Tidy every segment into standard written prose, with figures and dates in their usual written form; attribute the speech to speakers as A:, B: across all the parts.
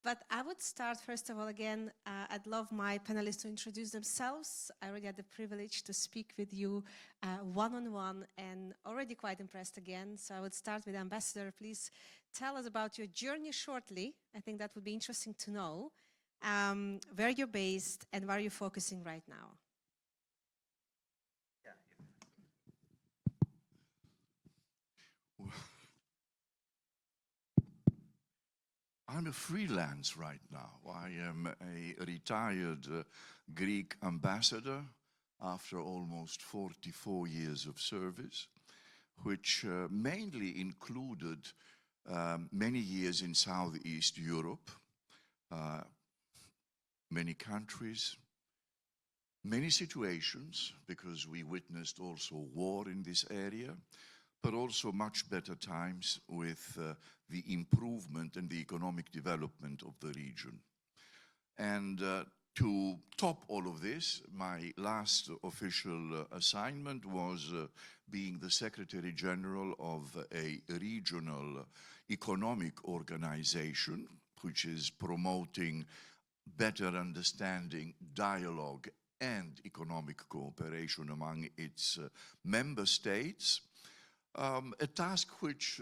A: But I would start, first of all, again, I'd love my panelists to introduce themselves. I already had the privilege to speak with you one-on-one and already quite impressed again. So I would start with Ambassador. Please tell us about your journey shortly. I think that would be interesting to know. Where you're based and where you're focusing right now.
B: I'm a freelance right now. I am a retired Greek ambassador after almost 44 years of service, which mainly included many years in Southeast Europe, many countries, many situations, because we witnessed also war in this area, but also much better times with the improvement and the economic development of the region. And to top all of this, my last official assignment was being the Secretary General of a regional economic organization, which is promoting better understanding, dialogue, and economic cooperation among its member states. A task which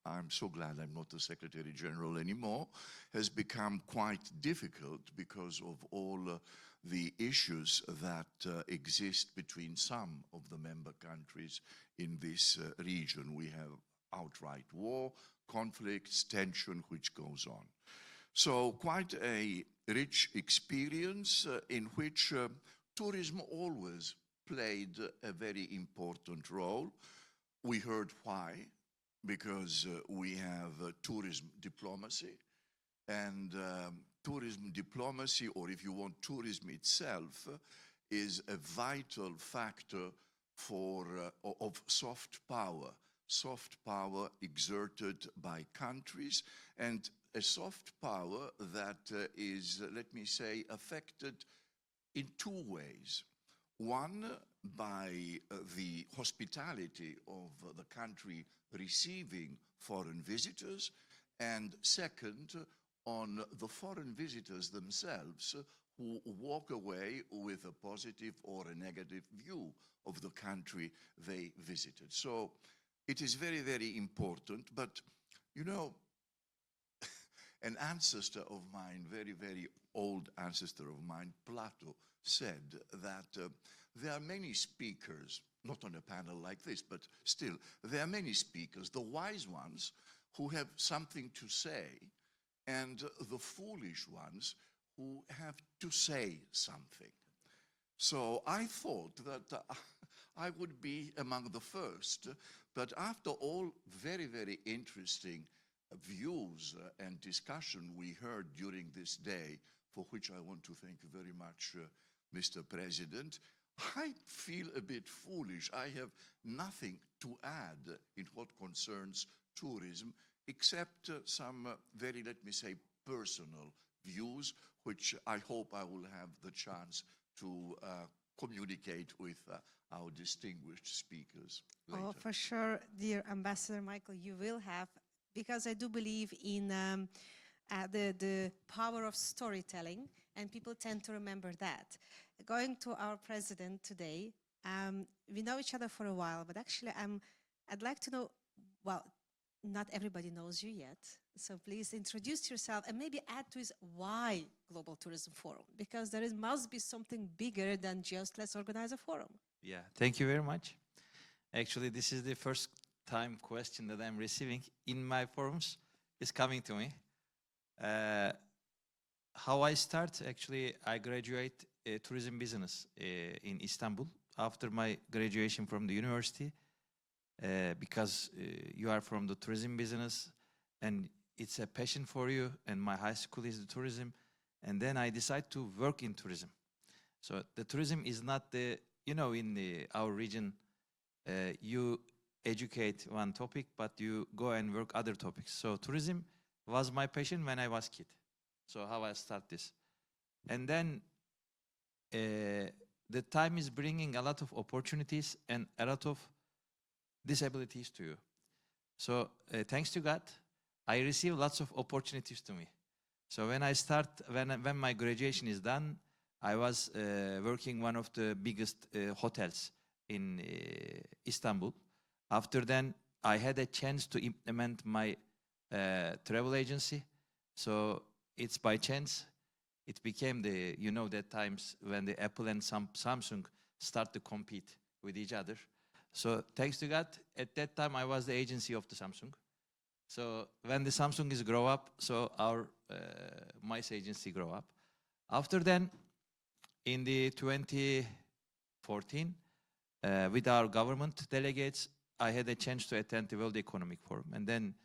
B: I'm so glad I'm not the Secretary General anymore, has become quite difficult because of all the issues that exist between some of the member countries in this region. We have outright war, conflicts, tension, which goes on. So quite a rich experience in which tourism always played a very important role. We heard why, because we have tourism diplomacy, and tourism diplomacy, or if you want, tourism itself, is a vital factor for of soft power exerted by countries, and a soft power that is, let me say, affected in two ways. One, by the hospitality of the country receiving foreign visitors, and second, on the foreign visitors themselves who walk away with a positive or a negative view of the country they visited. So it is very, very important, but you know, an ancestor of mine, very, very old ancestor of mine, Plato, said that there are many speakers, not on a panel like this, but still, there are many speakers, the wise ones who have something to say, and the foolish ones who have to say something. So I thought that I would be among the first, but after all very, very interesting views and discussion we heard during this day, for which I want to thank you very much, Mr. President, I feel a bit foolish. I have nothing to add in what concerns tourism, except some very, let me say, personal views, which I hope I will have the chance to communicate with our distinguished speakers later.
A: Oh, for sure, dear Ambassador Michael, you will have, because I do believe in the power of storytelling, and people tend to remember that. Going to our president today, we know each other for a while, but actually I'd like to know, well, not everybody knows you yet, so please introduce yourself and maybe add to this why Global Tourism Forum, because there must be something bigger than just let's organize a forum.
C: Yeah, thank you very much. Actually, this is the first time question that I'm receiving in my forums. It's coming to me. How I start, actually, I graduate tourism business in Istanbul after my graduation from the university, because you are from the tourism business and it's a passion for you, and my high school is the tourism, and then I decide to work in tourism. So the tourism is not the, you know, in our region, you educate one topic, but you go and work other topics. So tourism was my passion when I was kid. So how I start this. And then the time is bringing a lot of opportunities and a lot of disabilities to you. So thanks to God, I receive lots of opportunities to me. So when my graduation is done, I was working one of the biggest hotels in Istanbul. After then, I had a chance to implement my travel agency. So it's by chance. It became the, you know, that times when the Apple and Samsung start to compete with each other. So thanks to God, at that time I was the agency of the Samsung. So when the Samsung is grow up, so our mice agency grow up. After then, in the 2014, with our government delegates, I had a chance to attend the World Economic Forum. And then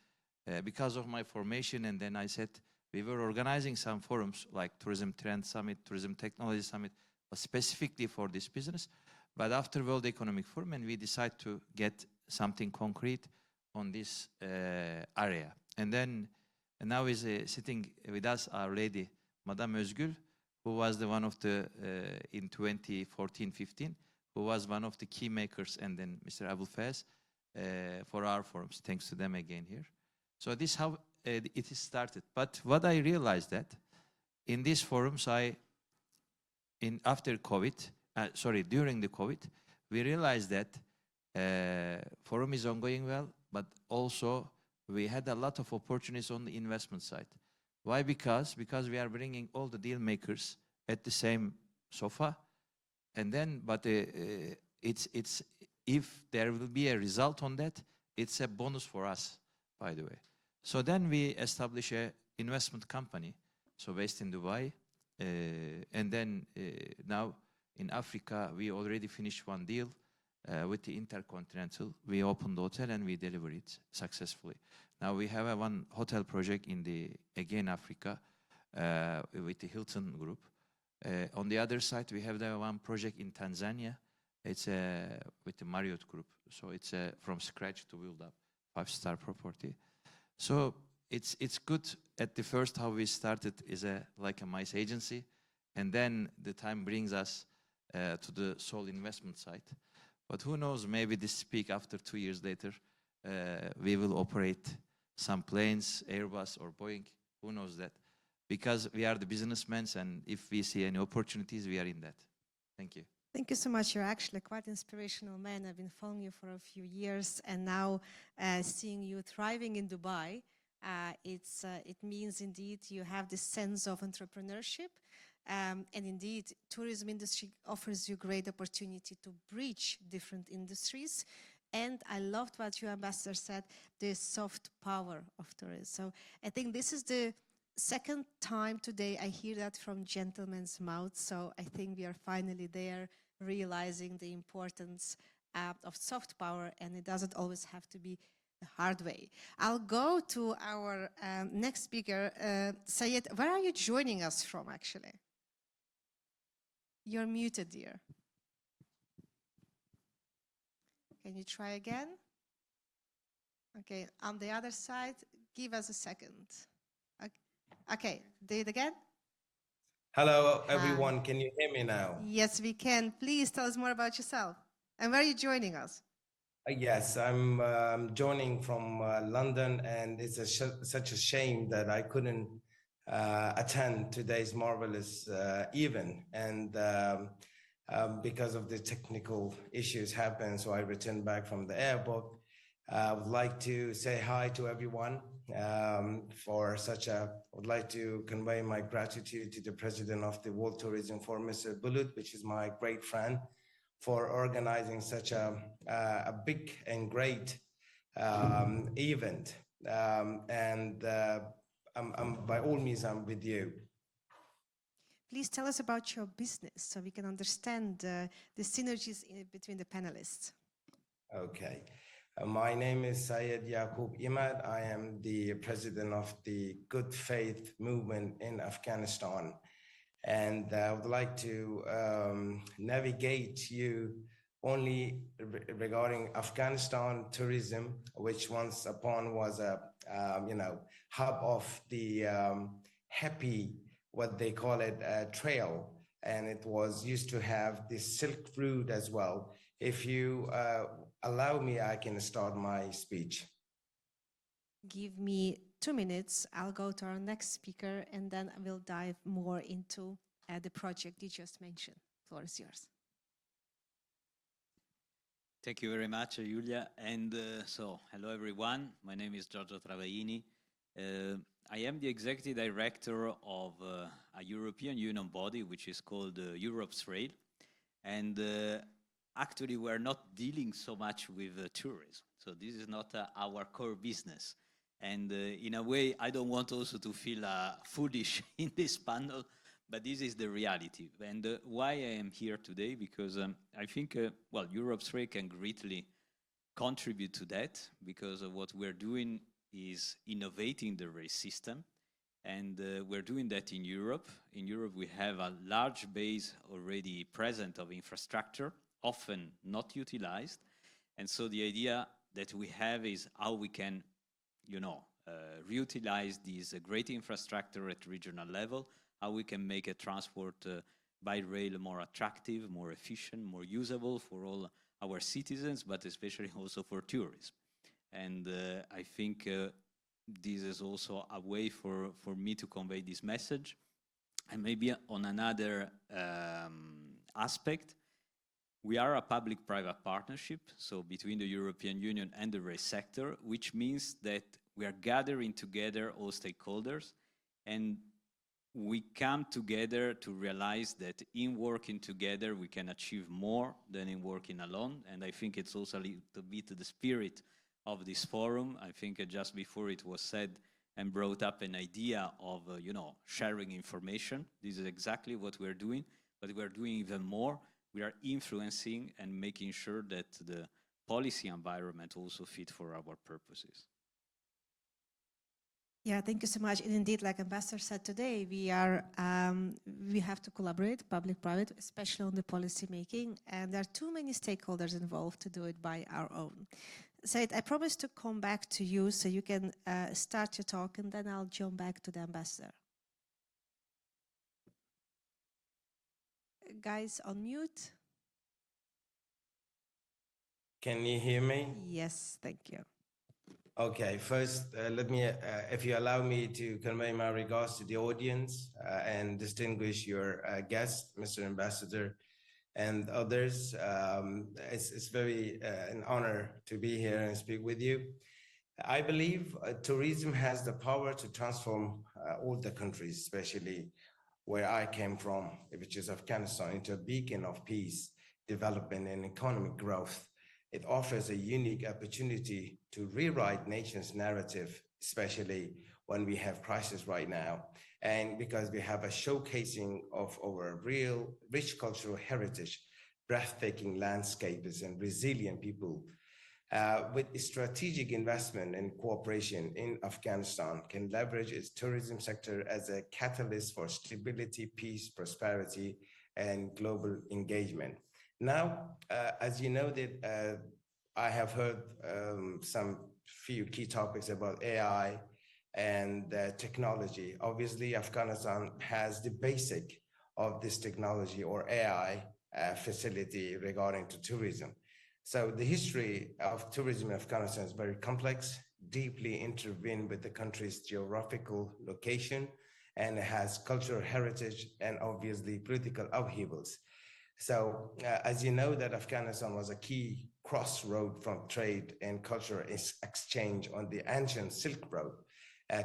C: because of my formation, and then I said, we were organizing some forums like Tourism Trend Summit, Tourism Technology Summit, specifically for this business. But after World Economic Forum, and we decided to get something concrete on this area. And then and now is sitting with us our lady, Madame Özgül, who was the one of the, in 2014-15, who was one of the key makers, and then Mr. Abul Faz for our forums. Thanks to them again here. So this is how it is started. But what I realized that in these forums, during the COVID, we realized that forum is ongoing well, but also we had a lot of opportunities on the investment side. Why? Because we are bringing all the deal makers at the same sofa, and then, but it's if there will be a result on that, it's a bonus for us, by the way. So then we establish a investment company, so based in Dubai, and then now in Africa we already finished one deal with the Intercontinental. We opened the hotel and we delivered it successfully. Now we have one hotel project in again Africa with the Hilton Group. On the other side, we have one project in Tanzania. It's with the Marriott Group. So it's from scratch to build up 5-star property. So it's good at the first how we started is like a mice agency, and then the time brings us to the sole investment side. But who knows, maybe this peak after 2 years later, we will operate some planes, Airbus or Boeing, who knows that? Because we are the businessmen, and if we see any opportunities, we are in that. Thank you.
A: Thank you so much. You're actually quite inspirational man. I've been following you for a few years, and now seeing you thriving in Dubai, it means indeed you have this sense of entrepreneurship, and indeed tourism industry offers you great opportunity to bridge different industries. And I loved what your ambassador said, the soft power of tourism. So I think this is the second time today I hear that from gentlemen's mouths. So I think we are finally there, realizing the importance of soft power, and it doesn't always have to be the hard way. I'll go to our next speaker, Sayed. Where are you joining us from, actually? You're muted, dear. Can you try again? Okay, on the other side, give us a second. Okay, do it again.
D: Hello, everyone. Can you hear me now?
A: Yes, we can. Please tell us more about yourself. And where are you joining us?
D: Yes, I'm joining from London, and it's such a shame that I couldn't attend today's marvelous event. And because of the technical issues happened, so I returned back from the airport. I would like to say hi to everyone for such a, I would like to convey my gratitude to the president of the World Tourism Forum, Mr. Bulut, which is my great friend, for organizing such a big and great event. I'm, by all means, I'm with you.
A: Please tell us about your business so we can understand the synergies between the panelists.
D: Okay. My name is Syed Yaqoob Emad. I am the president of the Good Faith Movement in Afghanistan. And I would like to navigate you only regarding Afghanistan tourism, which once upon was a hub of the happy, what they call it, trail, and it was used to have the Silk Route as well. If you allow me, I can start my speech.
A: Give me 2 minutes, I'll go to our next speaker, and then we'll dive more into the project you just mentioned. The floor is yours.
E: Thank you very much, Yulia. And so, hello everyone. My name is Giorgio Travaini. I am the executive director of a European Union body, which is called Europe's Rail. And actually, we're not dealing so much with tourism. So this is not our core business. And in a way, I don't want also to feel foolish in this panel, but this is the reality. And why I am here today, because I think, well, Europe's Rail can greatly contribute to that, because what we're doing is innovating the rail system. And we're doing that in Europe. In Europe, we have a large base already present of infrastructure, often not utilized. And so the idea that we have is how we can, you know, reutilize this great infrastructure at regional level, how we can make a transport by rail more attractive, more efficient, more usable for all our citizens, but especially also for tourism. And I think this is also a way for me to convey this message. And maybe on another aspect, we are a public-private partnership, so between the European Union and the rail sector, which means that we are gathering together all stakeholders, and we come together to realize that in working together, we can achieve more than in working alone. And I think it's also a little bit the spirit of this forum. I think just before it was said and brought up an idea of, you know, sharing information. This is exactly what we're doing, but we're doing even more. We are influencing and making sure that the policy environment also fit for our purposes.
A: Yeah, thank you so much. And indeed, like Ambassador said today, we have to collaborate, public-private, especially on the policy making. And there are too many stakeholders involved to do it by our own. Said, I promise to come back to you so you can start your talk, and then I'll jump back to the Ambassador. Guys, on mute.
D: Can you hear me?
A: Yes, thank you.
D: Okay, first, let me, if you allow me to convey my regards to the audience and distinguish your guest, Mr. Ambassador, and others. It's very an honor to be here and speak with you. I believe tourism has the power to transform all the countries, especially where I came from, which is Afghanistan, into a beacon of peace, development, and economic growth. It offers a unique opportunity to rewrite nation's narrative, especially when we have crisis right now. And because we have a showcasing of our real rich cultural heritage, breathtaking landscapes, and resilient people. With strategic investment and cooperation in Afghanistan can leverage its tourism sector as a catalyst for stability, peace, prosperity, and global engagement. Now, as you know, that I have heard some few key topics about AI and technology. Obviously, Afghanistan has the basic of this technology or AI facility regarding to tourism. So the history of tourism in Afghanistan is very complex, deeply intertwined with the country's geographical location, and it has cultural heritage and obviously political upheavals. So as you know, that Afghanistan was a key crossroad from trade and cultural exchange on the ancient Silk Road,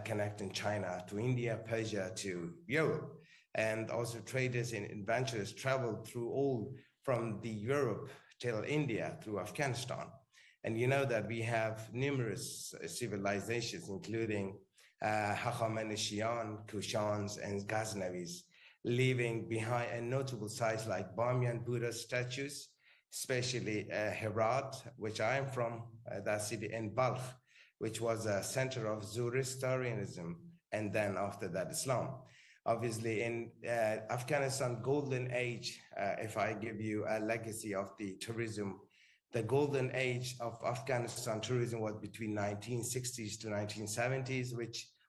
D: connecting China to India, Persia to Europe. And also traders and adventurers traveled through all from the Europe till India through Afghanistan. And you know that we have numerous civilizations, including Haqamanishian, Kushans, and Ghaznavis, leaving behind a notable sites like Bamiyan Buddha statues, especially Herat, which I am from, that city, and Balkh, which was a center of Zoroastrianism, and then after that Islam. Obviously, in Afghanistan golden age, if I give you a legacy of the tourism, the golden age of Afghanistan tourism was between 1960s to 1970s,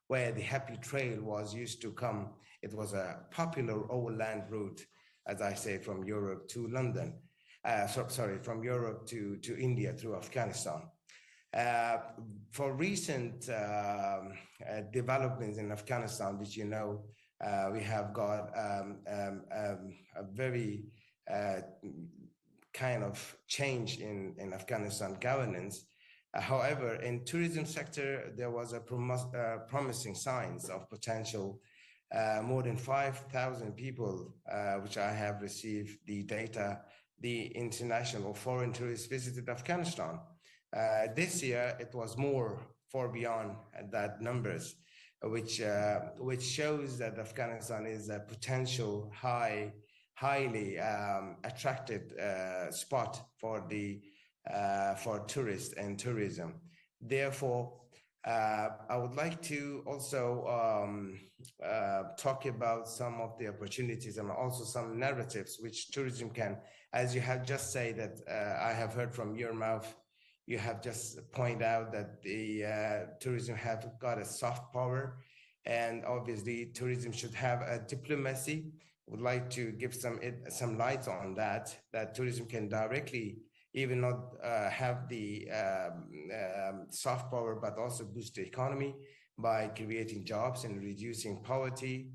D: where the Happy Trail was used to come. It was a popular overland route, as I say, from Europe to London. From Europe to India through Afghanistan. For recent developments in Afghanistan, which you know, we have got a very kind of change in Afghanistan governance. However, in tourism sector, there was a promising signs of potential. More than 5,000 people, which I have received the data, the international or foreign tourists visited Afghanistan. This year, it was more, far beyond that numbers, which shows that Afghanistan is a potential highly attracted spot for tourists and tourism. Therefore, I would like to also talk about some of the opportunities and also some narratives which tourism can, as you have just said that I have heard from your mouth, you have just pointed out that the tourism have got a soft power, and obviously tourism should have a diplomacy. Would like to give some light on that tourism can directly even not have the soft power, but also boost the economy by creating jobs and reducing poverty,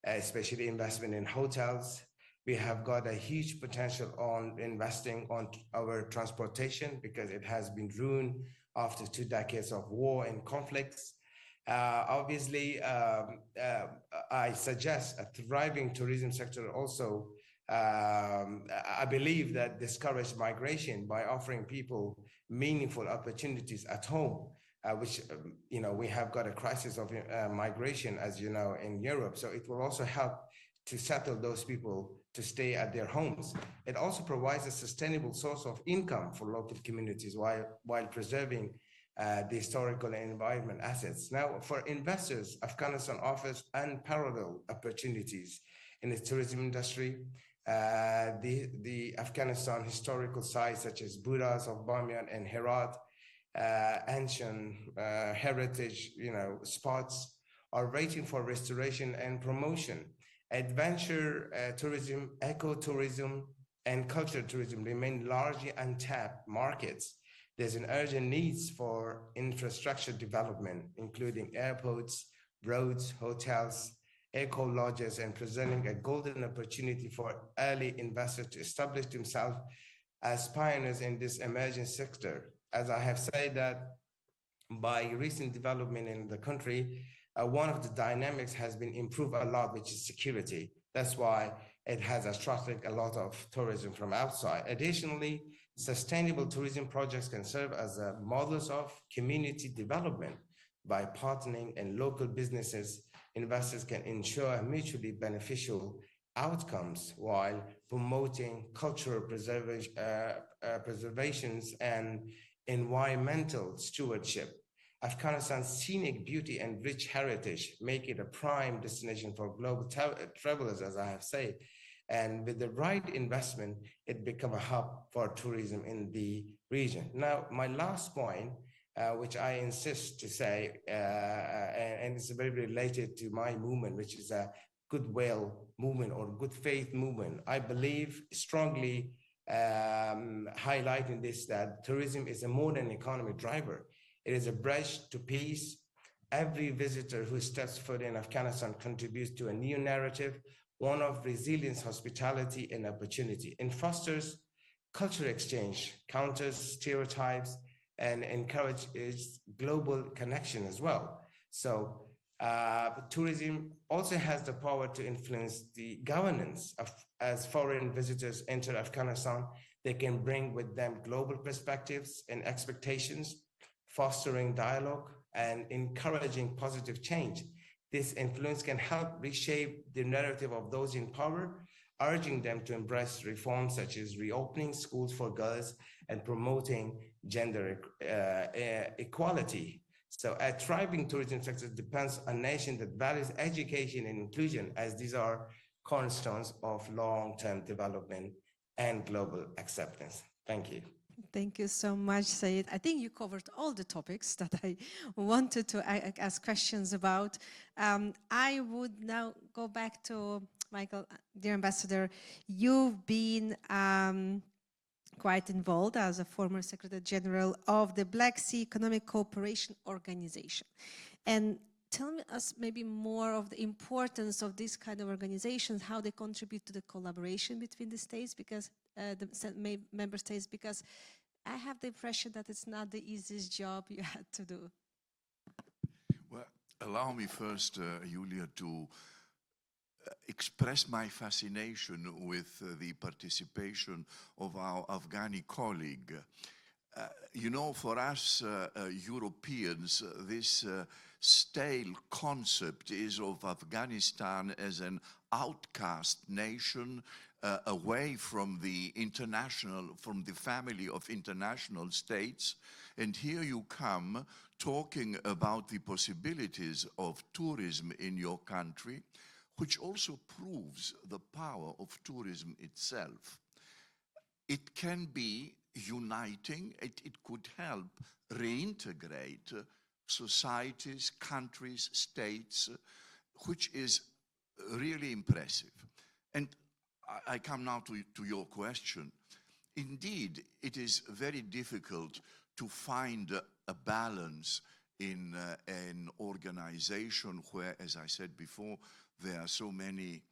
D: especially investment in hotels. We have got a huge potential on investing on our transportation because it has been ruined after 2 decades of war and conflicts. Obviously, I suggest a thriving tourism sector also. I believe that discourage migration by offering people meaningful opportunities at home, which, you know, we have got a crisis of migration, as you know, in Europe. So it will also help to settle those people to stay at their homes. It also provides a sustainable source of income for local communities while preserving the historical and environment assets. Now, for investors, Afghanistan offers unparalleled opportunities in the tourism industry. The Afghanistan historical sites such as Buras of Bamiyan and Herat, ancient heritage, you know, spots are waiting for restoration and promotion. Adventure tourism, ecotourism, and cultural tourism remain largely untapped markets. There's an urgent need for infrastructure development, including airports, roads, hotels, eco lodges, and presenting a golden opportunity for early investors to establish themselves as pioneers in this emerging sector. As I have said that by recent development in the country, one of the dynamics has been improved a lot, which is security. That's why it has attracted a lot of tourism from outside. Additionally, sustainable tourism projects can serve as models of community development. By partnering in local businesses, investors can ensure mutually beneficial outcomes while promoting cultural preservations and environmental stewardship. Afghanistan's scenic beauty and rich heritage make it a prime destination for global travelers, as I have said. And with the right investment, it become a hub for tourism in the region. Now, my last point, which I insist to say, and it's very related to my movement, which is a goodwill movement or good faith movement. I believe strongly highlighting this, that tourism is a modern economy driver. It is a bridge to peace. Every visitor who steps foot in Afghanistan contributes to a new narrative, one of resilience, hospitality, and opportunity, and fosters cultural exchange, counters stereotypes, and encourages global connection as well. So tourism also has the power to influence the governance of, as foreign visitors enter Afghanistan, they can bring with them global perspectives and expectations, fostering dialogue and encouraging positive change. This influence can help reshape the narrative of those in power, urging them to embrace reforms such as reopening schools for girls and promoting gender equality. So a thriving tourism sector depends on a nation that values education and inclusion, as these are cornerstones of long-term development and global acceptance. Thank you.
A: Thank you so much, Saeed. I think you covered all the topics that I wanted to ask questions about. I would now go back to Michael, dear Ambassador. You've been quite involved as a former Secretary General of the Black Sea Economic Cooperation Organization. And tell us maybe more of the importance of these kind of organizations, how they contribute to the collaboration between the states, because member states, because I have the impression that it's not the easiest job you had to do.
B: Well, allow me first, Yulia, to express my fascination with the participation of our Afghani colleague. You know, for us Europeans, this stale concept is of Afghanistan as an outcast nation away from the international, from the family of international states. And here you come talking about the possibilities of tourism in your country, which also proves the power of tourism itself. It can be uniting, it could help reintegrate societies, countries, states, which is really impressive. And I come now to your question. Indeed, it is very difficult to find a balance in an organization where, as I said before, there are so many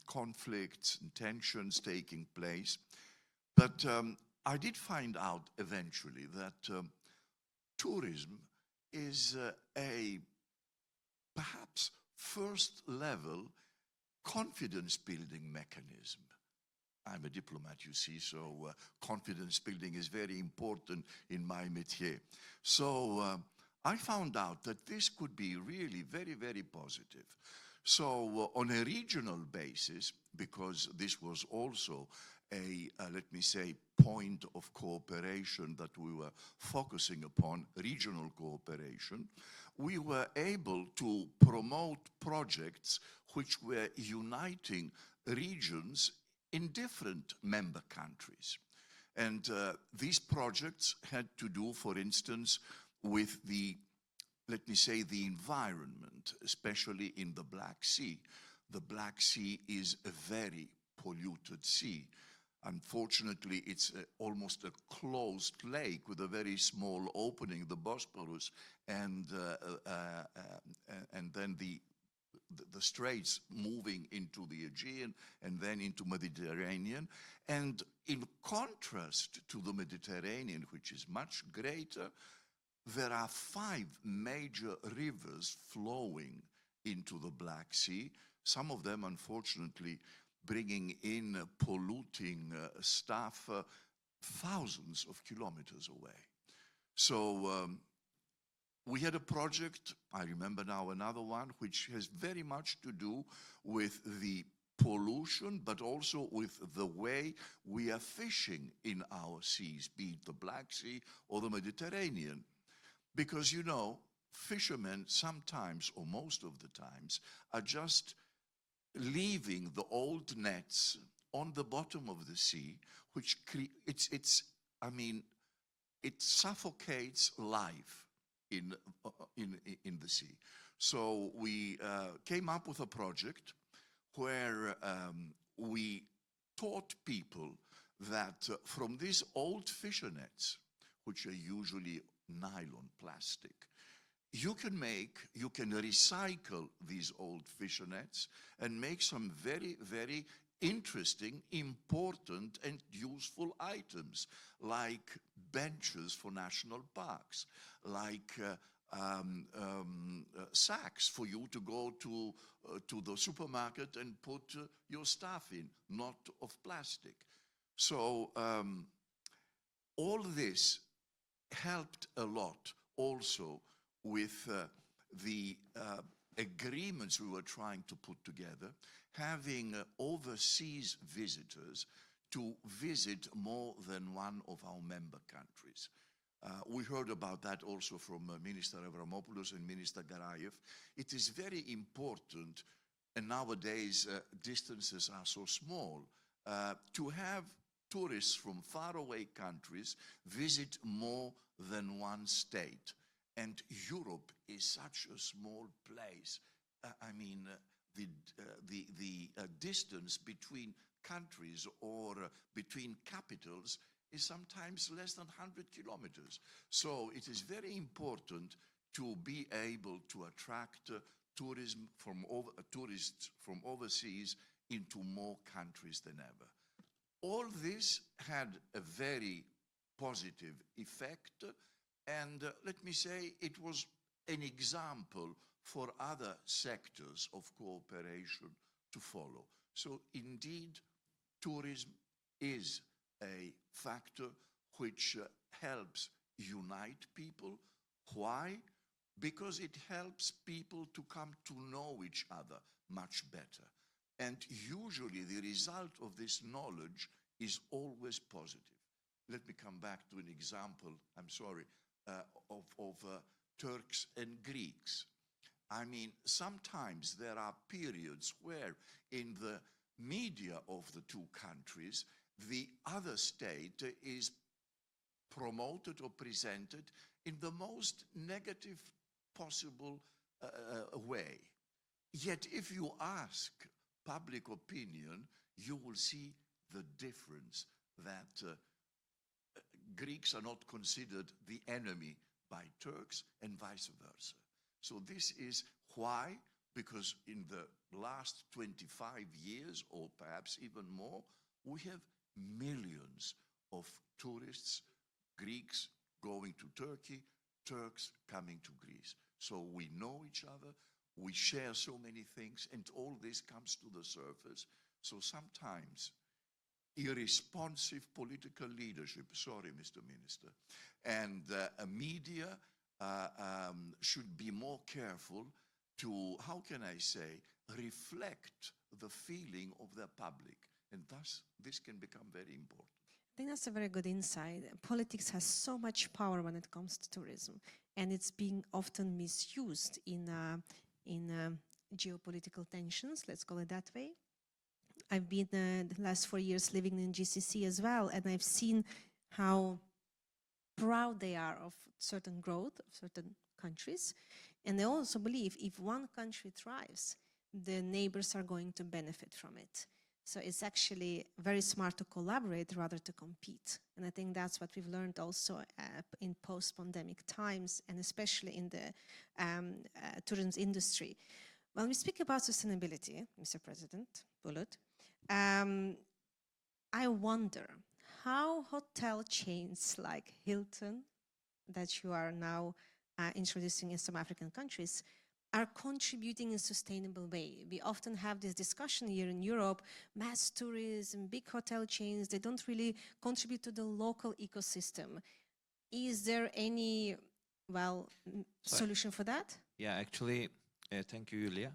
B: conflicts and tensions taking place. But I did find out eventually that tourism is a perhaps first level confidence building mechanism. I'm a diplomat, you see, so confidence building is very important in my métier. So I found out that this could be really very, very positive. So on a regional basis, because this was also a, let me say, point of cooperation that we were focusing upon, regional cooperation, we were able to promote projects which were uniting regions in different member countries. And these projects had to do, for instance, with the, let me say, the environment, especially in the Black Sea. The Black Sea is a very polluted sea. Unfortunately, it's almost a closed lake with a very small opening, the Bosporus, and then the straits moving into the Aegean and then into Mediterranean. And in contrast to the Mediterranean, which is much greater, there are 5 major rivers flowing into the Black Sea, some of them, unfortunately, bringing in polluting stuff thousands of kilometers away. So we had a project, I remember now another one, which has very much to do with the pollution, but also with the way we are fishing in our seas, be it the Black Sea or the Mediterranean. Because, you know, fishermen sometimes, or most of the times, are just leaving the old nets on the bottom of the sea, which it suffocates life in the sea. So we came up with a project where we taught people that from these old fisher nets, which are usually nylon plastic, you can recycle these old fisher nets and make some very, very interesting, important, and useful items, like benches for national parks, like sacks for you to go to the supermarket and put your stuff in, not of plastic. So all this helped a lot also with the agreements we were trying to put together, having overseas visitors to visit more than one of our member countries. We heard about that also from Minister Avramopoulos and Minister Garayev. It is very important, and nowadays distances are so small, to have tourists from faraway countries visit more than one state. And Europe is such a small place. The distance between countries or between capitals is sometimes less than 100 kilometers. So it is very important to be able to attract tourists from overseas into more countries than ever. All this had a very positive effect, and let me say it was an example for other sectors of cooperation to follow. So indeed, tourism is a factor which helps unite people. Why? Because it helps people to come to know each other much better. And usually the result of this knowledge is always positive. Let me come back to an example, I'm sorry, of Turks and Greeks. I mean, sometimes there are periods where in the media of the two countries, the other state is promoted or presented in the most negative possible way. Yet if you ask public opinion, you will see the difference that Greeks are not considered the enemy by Turks and vice versa. So this is why, because in the last 25 years, or perhaps even more, we have millions of tourists, Greeks going to Turkey, Turks coming to Greece. So we know each other, we share so many things, and all this comes to the surface. So sometimes irresponsive political leadership, sorry, Mr. Minister, and media should be more careful to, how can I say, reflect the feeling of the public. And thus, this can become very important.
A: I think that's a very good insight. Politics has so much power when it comes to tourism, and it's being often misused in geopolitical tensions, let's call it that way. I've been the last 4 years living in GCC as well, and I've seen how proud they are of certain growth of certain countries. And they also believe if one country thrives, the neighbors are going to benefit from it. So it's actually very smart to collaborate rather to compete. And I think that's what we've learned also in post-pandemic times, and especially in the tourism industry. When we speak about sustainability, Mr. President Bulut, I wonder how hotel chains like Hilton, that you are now introducing in some African countries, are contributing in a sustainable way. We often have this discussion here in Europe, mass tourism, big hotel chains, they don't really contribute to the local ecosystem. Is there any, well, solution for that?
C: Yeah, actually, thank you, Yulia.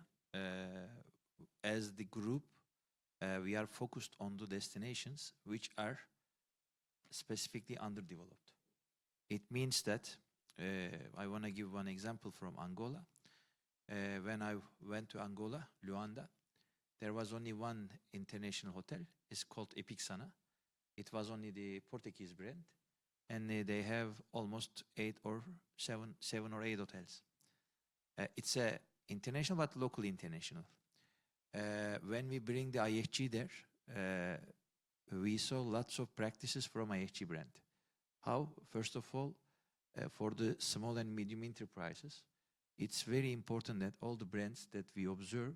C: As the group, we are focused on the destinations which are specifically underdeveloped. It means that, I want to give one example from Angola. When I went to Angola, Luanda, there was only one international hotel. It's called Epic Sana. It was only the Portuguese brand, and they have almost seven or eight hotels. It's a international, but local international. When we bring the IHG there, we saw lots of practices from IHG brand. How? First of all, for the small and medium enterprises, it's very important that all the brands that we observe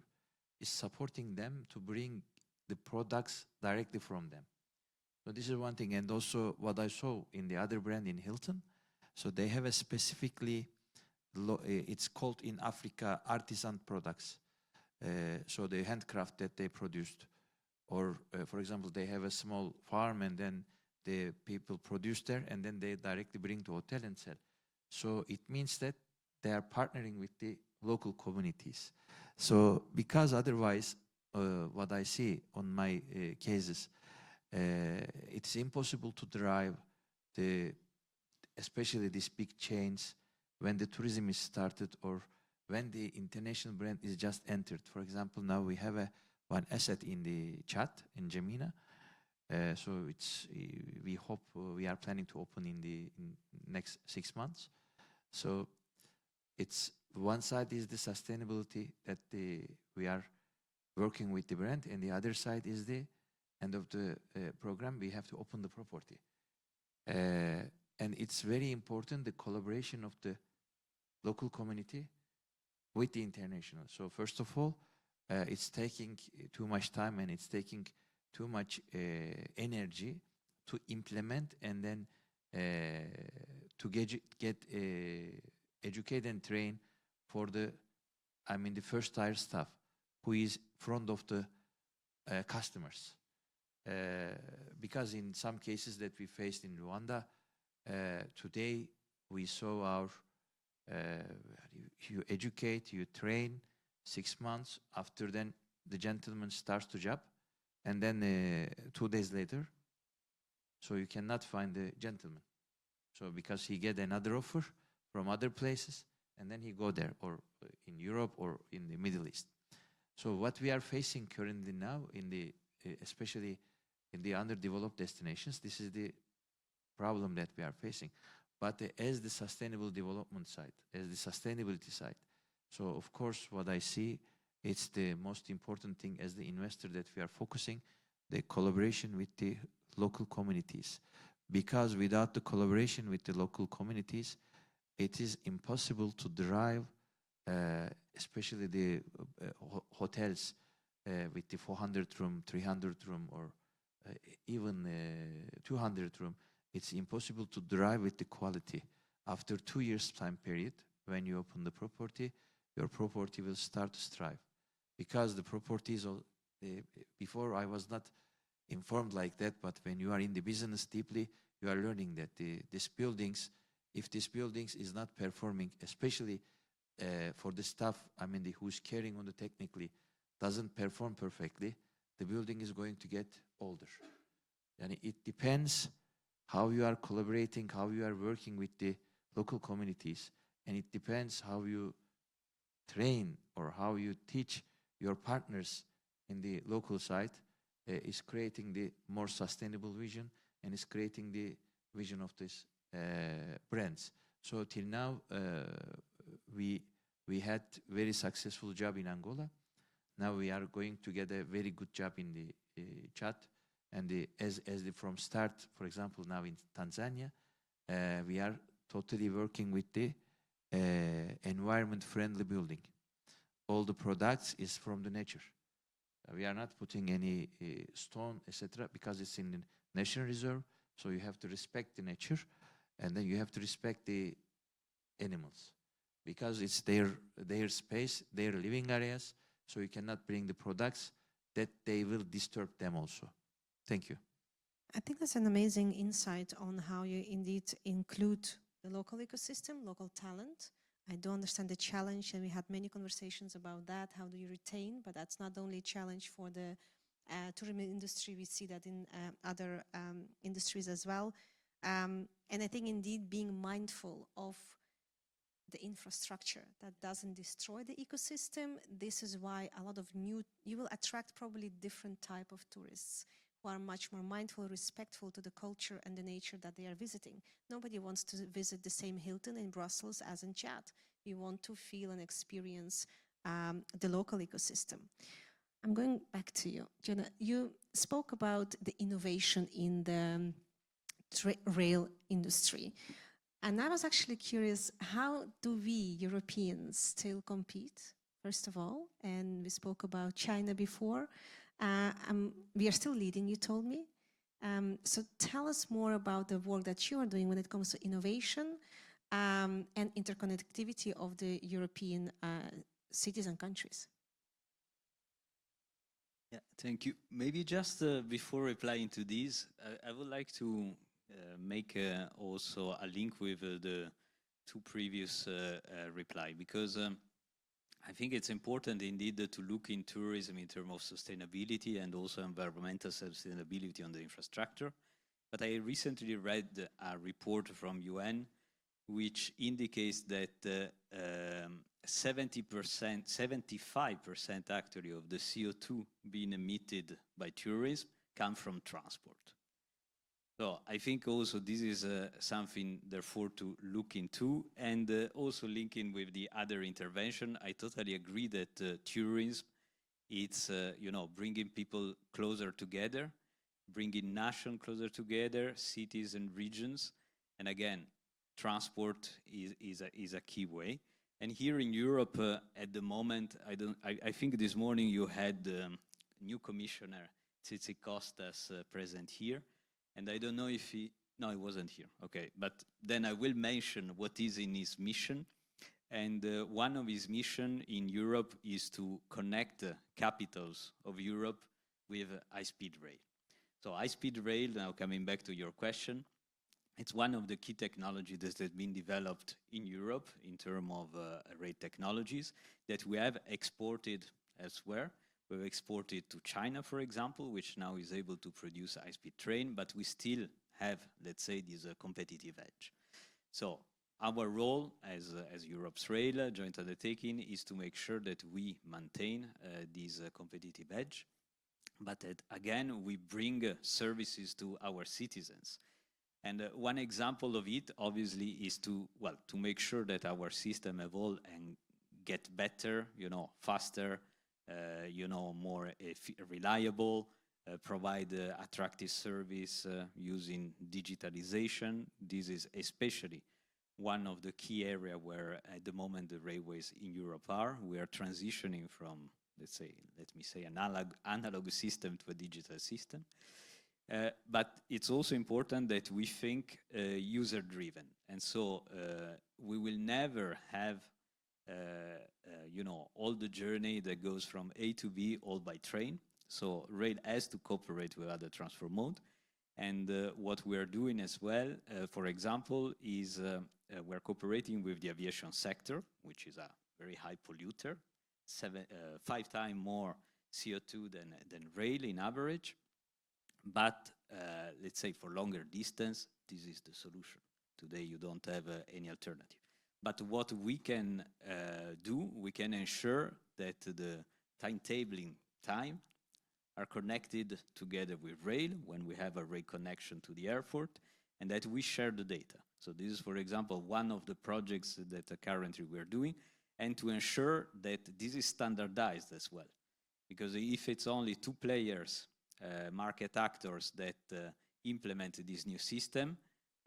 C: is supporting them to bring the products directly from them. So this is one thing. And also what I saw in the other brand in Hilton, so they have a specifically, it's called in Africa, artisan products. So the handcraft that they produced. Or, for example, they have a small farm and then the people produce there and then they directly bring to hotel and sell. So it means that they are partnering with the local communities. So because otherwise, what I see on my cases, it's impossible to drive especially these big chains when the tourism is started or when the international brand is just entered. For example, now we have one asset in the Chad, in Jamina. So we hope we are planning to open in next 6 months. So it's one side is the sustainability that we are working with the brand, and the other side is the end of the program. We have to open the property. And it's very important, the collaboration of the local community with the international. So first of all, it's taking too much time and it's taking too much energy to implement and then to get educate and train for the, I mean, the first tier staff who is front of the customers. Because in some cases that we faced in Rwanda, today we saw our, you educate, you train 6 months, after then the gentleman starts to job, and then 2 days later, so you cannot find the gentleman. So because he get another offer from other places, and then he go there, or in Europe or in the Middle East. So what we are facing currently now, in the especially in the underdeveloped destinations, this is the problem that we are facing. But as the sustainable development side, as the sustainability side, so of course what I see, it's the most important thing as the investor that we are focusing, the collaboration with the local communities. Because without the collaboration with the local communities, it is impossible to drive, especially the hotels with the 400 room, 300 room, or even 200 room. It's impossible to drive with the quality. After 2 years time period, when you open the property, your property will start to strive. Because the properties, before I was not informed like that, but when you are in the business deeply, you are learning that these buildings, if this buildings is not performing, especially for the staff, I mean, who's carrying on the technically, doesn't perform perfectly, the building is going to get older. And it depends how you are collaborating, how you are working with the local communities, and it depends how you train or how you teach your partners in the local side, is creating the more sustainable vision and is creating the vision of this brands. So till now, we had very successful job in Angola. Now we are going to get a very good job in the Chad, and from start, for example, now in Tanzania, we are totally working with the environment-friendly building. All the products is from the nature. We are not putting any stone, etc., because it's in the national reserve. So you have to respect the nature, and then you have to respect the animals, because it's their space, their living areas. So you cannot bring the products that they will disturb them also. Thank you.
A: I think that's an amazing insight on how you indeed include the local ecosystem, local talent. I do understand the challenge, and we had many conversations about that. How do you retain? But that's not only a challenge for the tourism industry. We see that in other industries as well. And I think indeed being mindful of the infrastructure that doesn't destroy the ecosystem. This is why a lot of you will attract probably different type of tourists who are much more mindful, respectful to the culture and the nature that they are visiting. Nobody wants to visit the same Hilton in Brussels as in Chad. We want to feel and experience the local ecosystem. I'm going back to you. Jonah, you spoke about the innovation in the rail industry. And I was actually curious, how do we Europeans still compete, first of all? And we spoke about China before. We are still leading, you told me. So tell us more about the work that you are doing when it comes to innovation and interconnectivity of the European cities and countries.
E: Yeah, thank you. Maybe just before replying to this, I would like to make also a link with the two previous reply, because I think it's important indeed to look in tourism in terms of sustainability and also environmental sustainability on the infrastructure. But I recently read a report from UN which indicates that 70%, 75% actually of the CO2 being emitted by tourism come from transport. So I think also this is something therefore to look into, and also linking with the other intervention. I totally agree that tourism, it's bringing people closer together. bringing nations closer together, cities and regions. And again, transport is a key way. And here in Europe, at the moment, I think this morning you had new commissioner, Tsitsi Kostas, present here. And I don't know if he, no, he wasn't here. Okay, but then I will mention what is in his mission. And one of his mission in Europe is to connect the capitals of Europe with high-speed rail. So high-speed rail, now coming back to your question, it's one of the key technologies that has been developed in Europe in terms of rail technologies that we have exported elsewhere. We've exported to China, for example, which now is able to produce a high-speed train, but we still have, let's say, this competitive edge. So our role as Europe's rail joint undertaking is to make sure that we maintain this competitive edge, but that, again, we bring services to our citizens. And one example of it, obviously, is to make sure that our system evolve and get better, faster, more reliable, provide attractive service using digitalization. This is especially one of the key areas where at the moment the railways in Europe are. We are transitioning from, let me say, an analog system to a digital system. But it's also important that we think user-driven. And so we will never have, all the journey that goes from A to B all by train. So rail has to cooperate with other transport modes. And what we are doing as well, for example, is we're cooperating with the aviation sector, which is a very high polluter, 5 times more CO2 than rail in average. But let's say for longer distance, this is the solution. Today you don't have any alternative. But what we can do, we can ensure that the timetabling time are connected together with rail when we have a rail connection to the airport, and that we share the data. So this is, for example, one of the projects that currently we're doing, and to ensure that this is standardized as well. Because if it's only 2 players, market actors that implement this new system,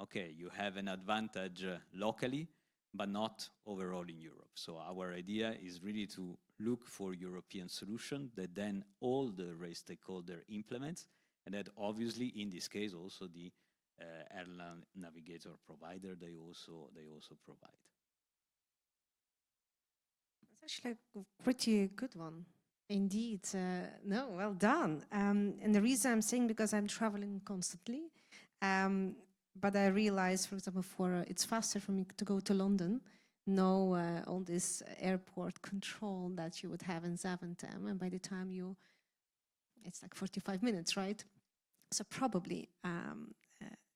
E: okay, you have an advantage locally, but not overall in Europe. So our idea is really to look for European solution that then all the rail stakeholder implements, and that obviously in this case also the airline navigator provider, they also provide.
A: It's actually a pretty good one. Indeed. No, well done. And the reason I'm saying, because I'm traveling constantly, but I realize, for example, it's faster for me to go to London, know all this airport control that you would have in Zaventem, and by the time it's like 45 minutes, right? So probably,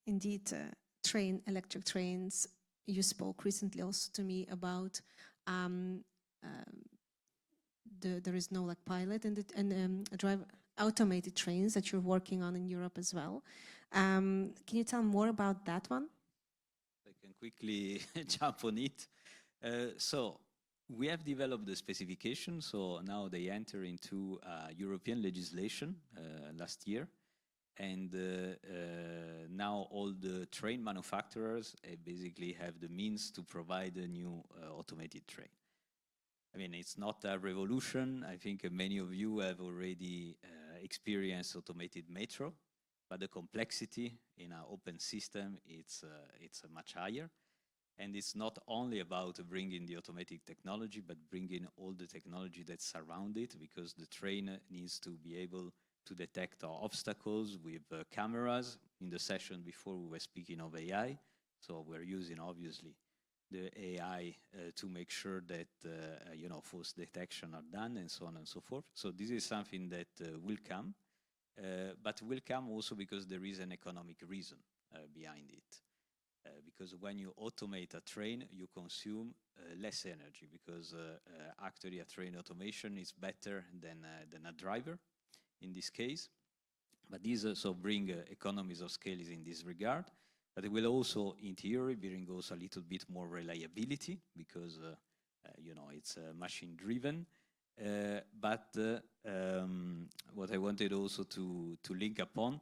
A: indeed, electric trains. You spoke recently also to me about there is no pilot and drive automated trains that you're working on in Europe as well. Can you tell more about that one?
E: I can quickly jump on it. So we have developed the specification. So now they enter into European legislation last year. And now all the train manufacturers basically have the means to provide a new automated train. I mean, it's not a revolution. I think many of you have already experienced automated metro, but the complexity in an open system, it's much higher. And it's not only about bringing the automatic technology, but bringing all the technology that surround it, because the train needs to be able to detect obstacles with cameras. In the session before, we were speaking of AI. So we're using, obviously, the AI to make sure that false detection are done, and so on and so forth. So this is something that will come, but will come also because there is an economic reason behind it. Because when you automate a train, you consume less energy, because actually a train automation is better than a driver in this case. But these also bring economies of scale in this regard. But it will also, in theory, bring also a little bit more reliability, because it's machine-driven. But what I wanted also to link upon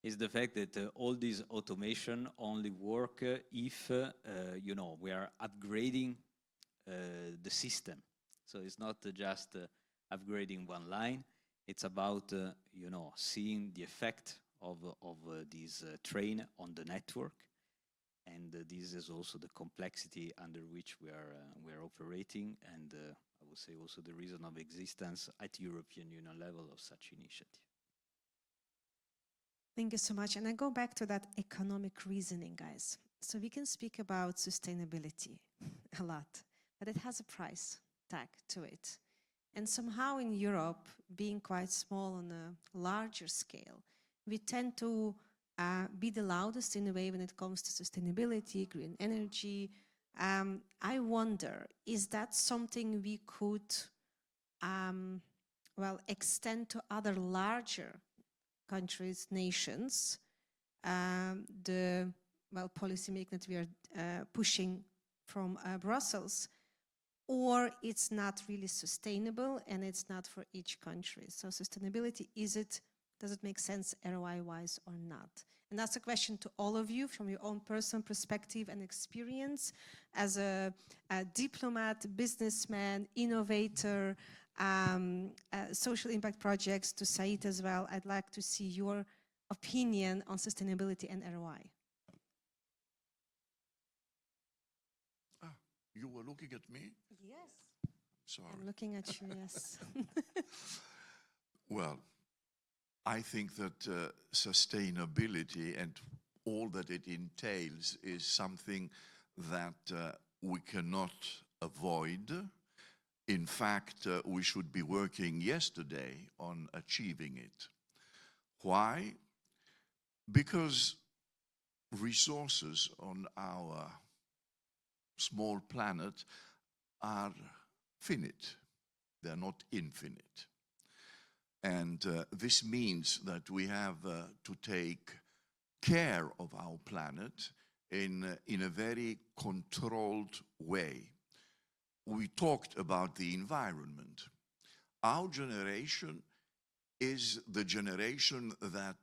E: is the fact that all this automation only work if, you know, we are upgrading the system. So it's not just upgrading one line, it's about, you know, seeing the effect of this train on the network. And this is also the complexity under which we are operating, and I would say also the reason of existence at European Union level of such initiative.
A: Thank you so much. And I go back to that economic reasoning, guys. So we can speak about sustainability a lot, but it has a price tag to it. And somehow in Europe, being quite small on a larger scale, we tend to be the loudest in a way when it comes to sustainability, green energy. I wonder, is that something we could, well, extend to other larger countries, nations, the, well, policy making that we are pushing from Brussels, or it's not really sustainable and it's not for each country? So sustainability, does it make sense ROI-wise or not? And that's a question to all of you from your own personal perspective and experience as a diplomat, businessman, innovator, social impact projects, to Said as well. I'd like to see your opinion on sustainability and ROI.
B: You were looking at me?
A: Yes.
B: Sorry.
A: I'm looking at you, yes.
B: Well, I think that sustainability and all that it entails is something that we cannot avoid. In fact, we should be working yesterday on achieving it. Why? Because resources on our small planet are finite. They're not infinite. And this means that we have to take care of our planet in a very controlled way. We talked about the environment. Our generation is the generation that,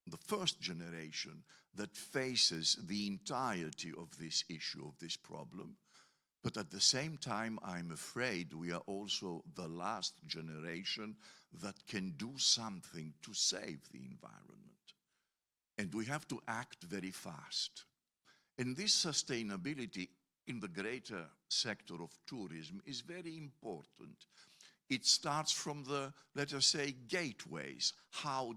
B: the first generation that faces the entirety of this issue, of this problem. But at the same time, I'm afraid we are also the last generation that can do something to save the environment. And we have to act very fast. And this sustainability in the greater sector of tourism is very important. It starts from the, let us say, gateways. How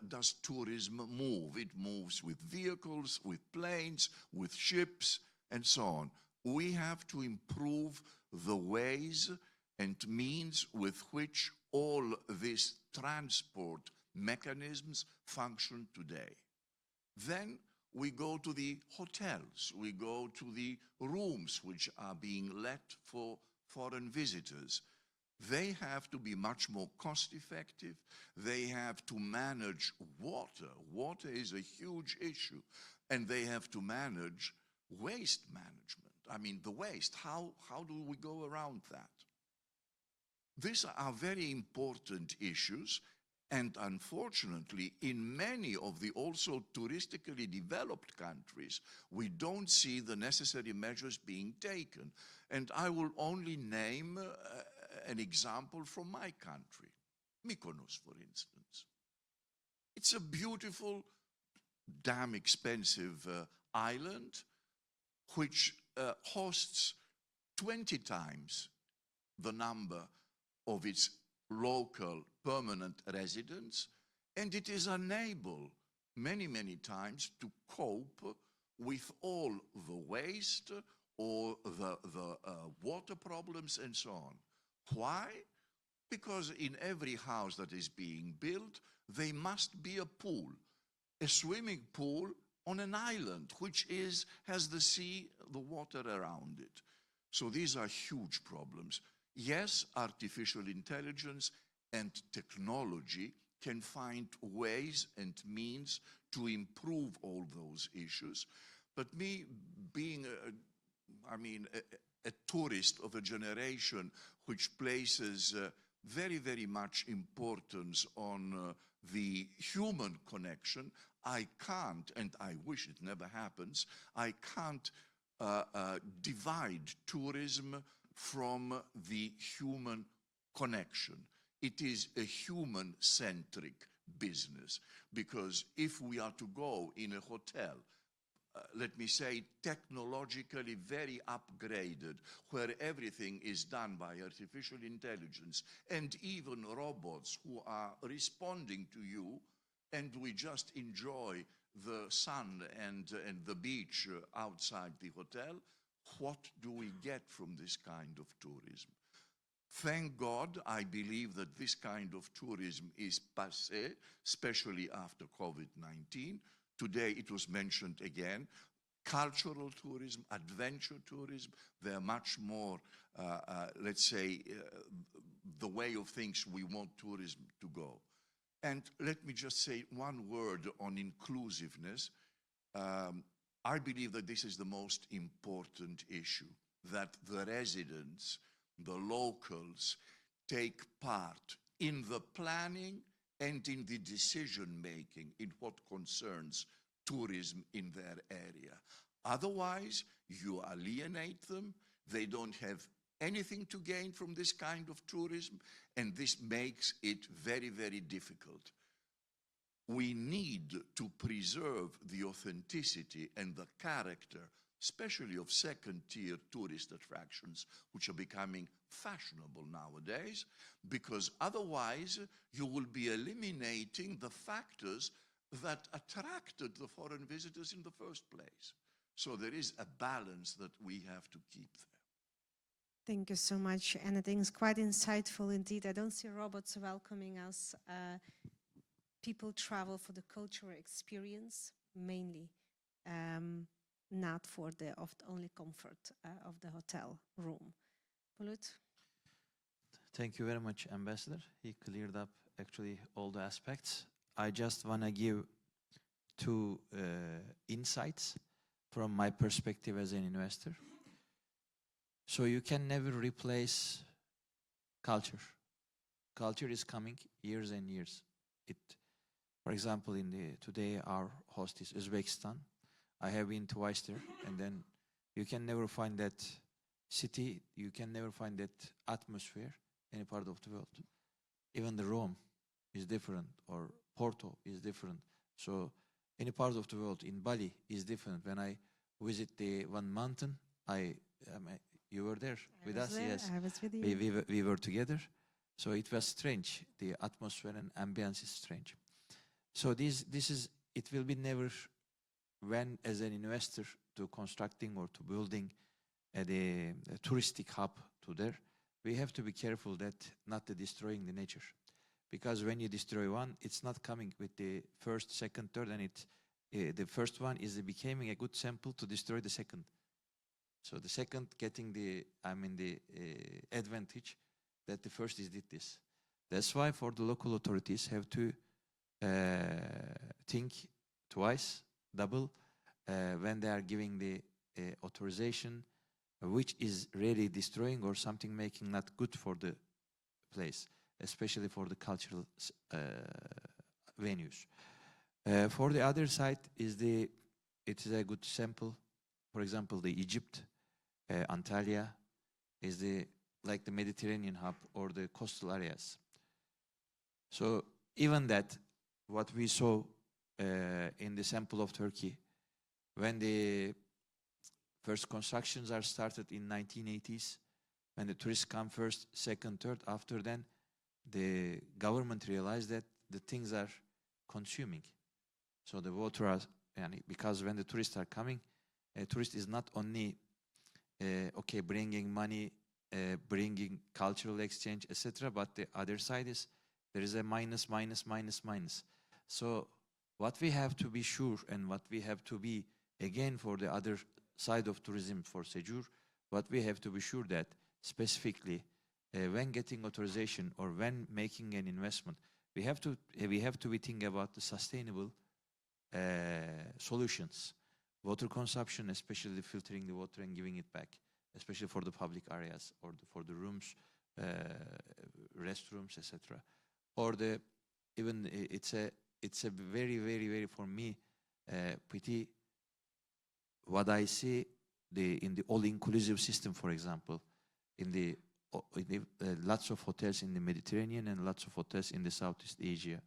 B: does tourism move? It moves with vehicles, with planes, with ships, and so on. We have to improve the ways and means with which all these transport mechanisms function today. Then we go to the hotels, we go to the rooms which are being let for foreign visitors. They have to be much more cost effective. They have to manage water. Water is a huge issue. And they have to manage waste management. I mean, the waste, how do we go around that? These are very important issues, and unfortunately, in many of the also touristically developed countries, we don't see the necessary measures being taken. And I will only name an example from my country, Mykonos, for instance. It's a beautiful, damn expensive island, which hosts 20 times the number of its local permanent residents, and it is unable many, many times to cope with all the waste or the water problems and so on. Why? Because in every house that is being built, there must be a pool, a swimming pool on an island, which has the sea, the water around it. So these are huge problems. Yes, artificial intelligence and technology can find ways and means to improve all those issues. But me being, a tourist of a generation which places very, very much importance on the human connection, I can't, and I wish it never happens, I can't divide tourism from the human connection. It is a human-centric business, because if we are to go in a hotel, let me say, technologically very upgraded, where everything is done by artificial intelligence and even robots who are responding to you, and we just enjoy the sun and the beach outside the hotel, what do we get from this kind of tourism? Thank God, I believe that this kind of tourism is passé, especially after COVID-19. Today it was mentioned again. Cultural tourism, adventure tourism, they're much more, let's say, the way of things we want tourism to go. And let me just say one word on inclusiveness. I believe that this is the most important issue, that the residents, the locals, take part in the planning and in the decision-making in what concerns tourism in their area. Otherwise, you alienate them, they don't have anything to gain from this kind of tourism, and this makes it very, very difficult. We need to preserve the authenticity and the character, especially of second-tier tourist attractions, which are becoming fashionable nowadays, because otherwise you will be eliminating the factors that attracted the foreign visitors in the first place. So there is a balance that we have to keep there.
A: Thank you so much. And I think it's quite insightful indeed. I don't see robots welcoming us. People travel for the cultural experience mainly, not for the only comfort of the hotel room. Bulut?
C: Thank you very much, Ambassador. He cleared up actually all the aspects. I just want to give two insights from my perspective as an investor. So you can never replace culture. Culture is coming years and years. For example, today our host is Uzbekistan. I have been twice there, and then you can never find that city, you can never find that atmosphere any part of the world. Even the Rome is different, or Porto is different. So any part of the world, in Bali, is different. When I visit the one mountain, you were there with us, yes.
A: I was with you.
C: We were together. So it was strange. The atmosphere and ambience is strange. So it will be never, when as an investor to constructing or to building a touristic hub to there, we have to be careful that not destroying the nature. Because when you destroy one, it's not coming with the first, second, third, and the first one is becoming a good sample to destroy the second. So the second getting the advantage that the first did this. That's why for the local authorities have to think twice, double, when they are giving the authorization, which is really destroying or something making not good for the place, especially for the cultural venues. For the other side it is a good sample. For example, the Egypt, Antalya is like the Mediterranean hub or the coastal areas. So even that, what we saw in the sample of Turkey, when the first constructions are started in 1980s, when the tourists come first, second, third, after then, the government realized that the things are consuming. So the water because when the tourists are coming, a tourist is not only bringing money, bringing cultural exchange, etc., but the other side is there is a minus. So what we have to be sure, and what we have to be, again, for the other side of tourism, for Sejur, what we have to be sure that specifically when getting authorization or when making an investment, we have to be thinking about the sustainable solutions. Water consumption, especially filtering the water and giving it back, especially for the public areas or for the rooms, restrooms, etc. Or the even it's a very, very, very, for me, pretty, what I see in the all-inclusive system, for example, in the lots of hotels in the Mediterranean and lots of hotels in the Southeast Asia,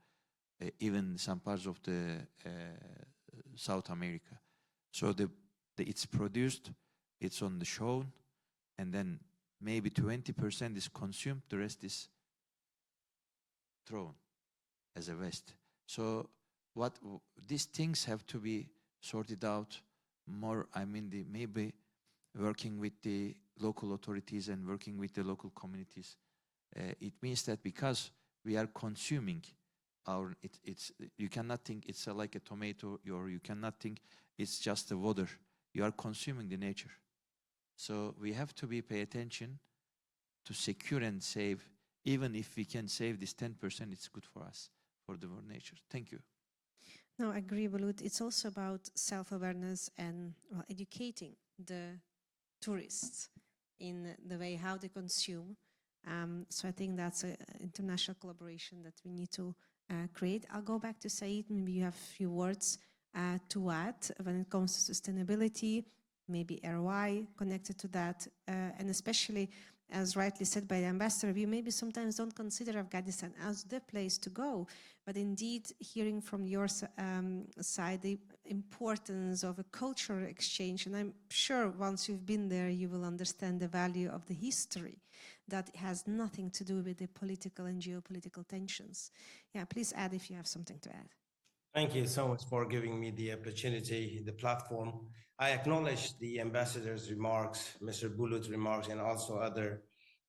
C: even some parts of the South America. So it's produced, it's on the shown, and then maybe 20% is consumed, the rest is thrown as a waste. So these things have to be sorted out more. I mean, maybe working with the local authorities and working with the local communities. It means that because we are consuming you cannot think it's like a tomato, or you cannot think it's just the water. You are consuming the nature. So we have to pay attention to secure and save. Even if we can save this 10%, it's good for us, for the nature. Thank you.
A: No, I agree, Bulut. It's also about self-awareness and educating the tourists in the way how they consume. So I think that's an international collaboration that we need to create. I'll go back to Said. Maybe you have a few words to add when it comes to sustainability, maybe ROI connected to that, and especially, as rightly said by the ambassador, we maybe sometimes don't consider Afghanistan as the place to go, but indeed hearing from your side the importance of a cultural exchange, and I'm sure once you've been there you will understand the value of the history that has nothing to do with the political and geopolitical tensions. Yeah, please add if you have something to add.
D: Thank you so much for giving me the opportunity, the platform. I acknowledge the ambassador's remarks, Mr. Bulut's remarks, and also other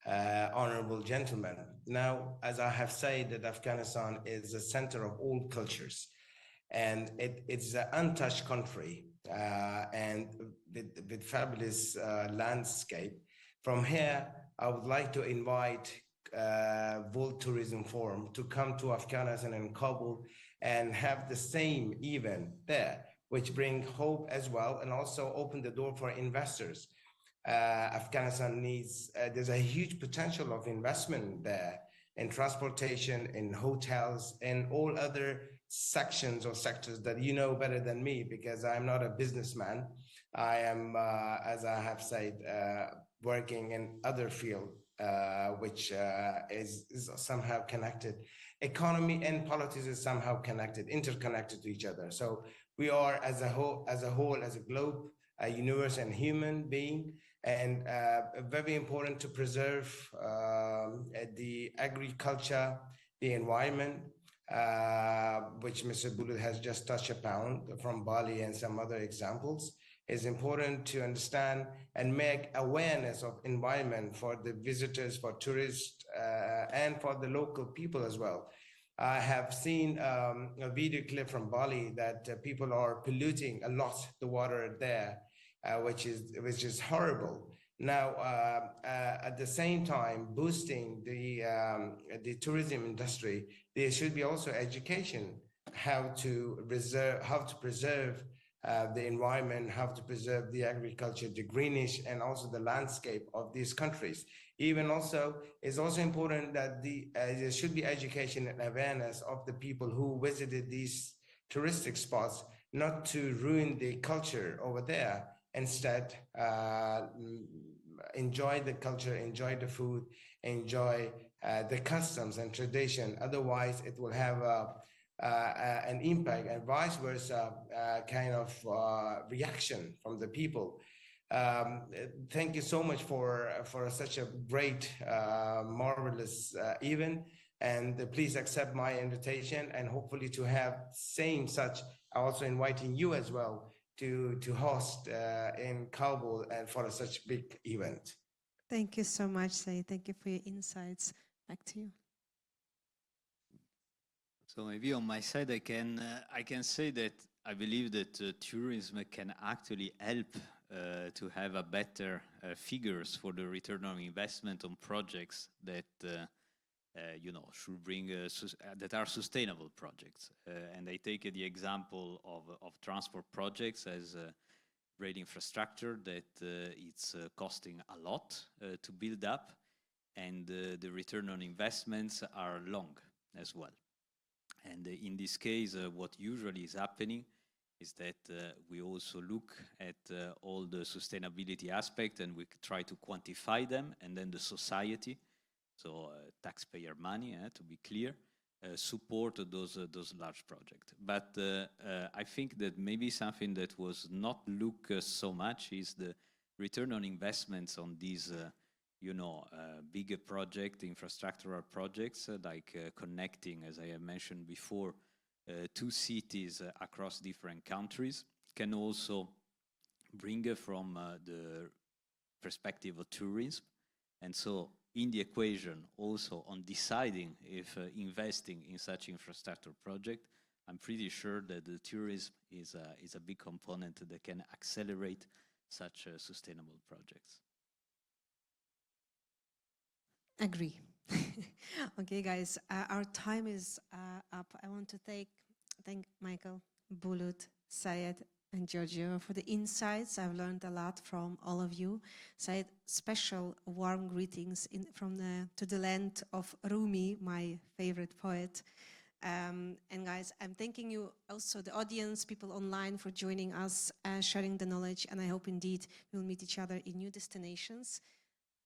D: honorable gentlemen. Now, as I have said, that Afghanistan is the center of all cultures, and it's an untouched country, and with fabulous landscape. From here, I would like to invite World Tourism Forum to come to Afghanistan and Kabul and have the same event there, which bring hope as well, and also open the door for investors. Afghanistan needs, there's a huge potential of investment there in transportation, in hotels, and all other sections or sectors that you know better than me, because I'm not a businessman. I am, as I have said, working in other field, which is somehow connected. Economy and politics is somehow connected, interconnected to each other. So we are as a whole, as a globe, a universe and human being, and very important to preserve the agriculture, the environment, which Mr. Bulut has just touched upon from Bali and some other examples. It's important to understand and make awareness of environment for the visitors, for tourists, and for the local people as well. I have seen a video clip from Bali that people are polluting a lot the water there, which is horrible. Now, at the same time, boosting the tourism industry, there should be also education, how to preserve the environment, how to preserve the agriculture, the greenish, and also the landscape of these countries. Even also, it's also important that there should be education and awareness of the people who visited these touristic spots, not to ruin the culture over there. Instead, enjoy the culture, enjoy the food, enjoy the customs and tradition. Otherwise, it will have an impact, and vice versa, kind of reaction from the people. Thank you so much for such a great, marvelous event, and please accept my invitation, and hopefully to have same such, also inviting you as well to host in Kabul and for such big event.
A: Thank you so much, Said. Thank you for your insights. Back to you.
E: So maybe on my side, I can say that I believe that tourism can actually help to have a better figures for the return on investment on projects that should bring that are sustainable projects. And I take the example of transport projects as great infrastructure that it's costing a lot to build up, and the return on investments are long as well. And in this case, what usually is happening is that we also look at all the sustainability aspect and we try to quantify them, and then the society, so taxpayer money, to be clear, support those large projects. But I think that maybe something that was not looked so much is the return on investments on these bigger project, infrastructural projects, like connecting, as I have mentioned before, two cities across different countries, can also bring from the perspective of tourism. And so in the equation, also on deciding if investing in such infrastructure project, I'm pretty sure that the tourism is a big component that can accelerate such sustainable projects.
A: Agree. Okay, guys, our time is up. I want to thank Michael, Bulut, Syed, and Giorgio for the insights. I've learned a lot from all of you. Syed, special warm greetings to the land of Rumi, my favorite poet. And guys, I'm thanking you also, the audience, people online, for joining us, sharing the knowledge, and I hope indeed we'll meet each other in new destinations.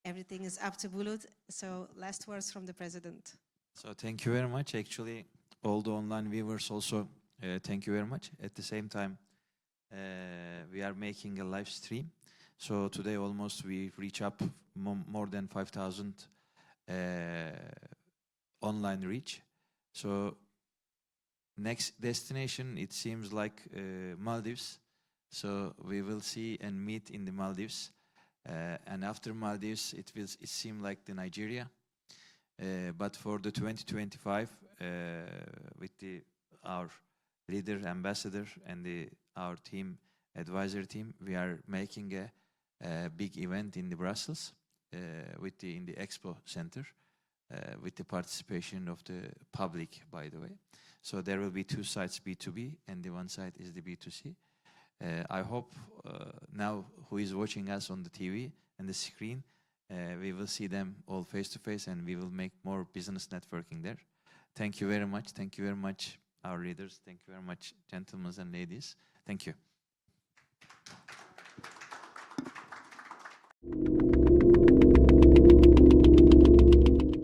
A: Everything is up to Bulut, so last words from the president.
C: So thank you very much. Actually, all the online viewers also, thank you very much. At the same time, we are making a live stream. So today almost we reach up more than 5,000 online reach. So next destination, it seems like Maldives. So we will see and meet in the Maldives. And after Maldives, it seems like the Nigeria. But for the 2025, with our leader, ambassador, and our team, advisor team, we are making a big event in the Brussels, in the Expo Center, with the participation of the public, by the way. So there will be two sides, B2B, and the one side is the B2C. I hope now who is watching us on the TV and the screen, we will see them all face to face, and we will make more business networking there. Thank you very much. Thank you very much, our leaders. Thank you very much, gentlemen and ladies. Thank you.